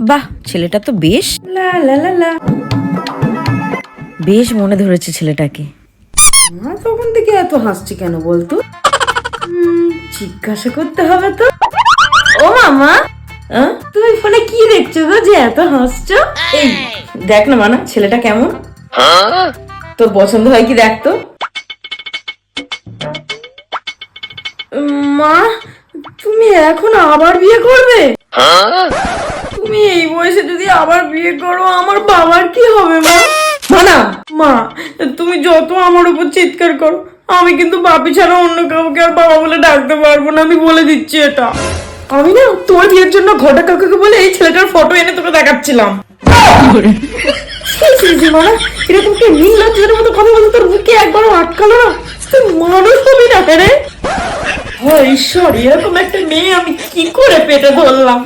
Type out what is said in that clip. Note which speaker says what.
Speaker 1: বাহ, ছেলেটা তো বেশ লা লা লা লা, বেশ মনে ধরেছে ছেলেটাকে।
Speaker 2: মা তখন থেকে এত হাসছি কেন বলতো? জিজ্ঞাসা করতে হবে তো। ও মামা, তুমি ফোনে কি দেখছো গো যে এত হাসছো? এই দেখ না মানা, ছেলেটা কেমন, তোর পছন্দ হয় কি দেখতো। মা, তুমি এখন আবার বিয়ে করবে? তুমি এই বয়সে যদি আবার বিয়ে করো, আমার বাবার কি হবে মা? মানা, মা তুমি যত আমার উপর চিৎকার করো, আমি কিন্তু বাপি ছাড়া অন্য কাউকে আর বাবা বলে ডাকতে পারবো না, আমি বলে দিচ্ছি এটা। আমি না তোর বিয়ের জন্য ঘটা কাকুকে বলে এই ছেলেটার ফটো এনে তোকে দেখাচ্ছিলাম। মানা, এরকম কি নির্লজ্জের মতো কথা বলতে তোর বুকে একবারও আটকালো না? তুই মানুষ হবি না রে? ঈশ্বর, এরকম একটা মেয়ে আমি কি করে পেটে ধরলাম।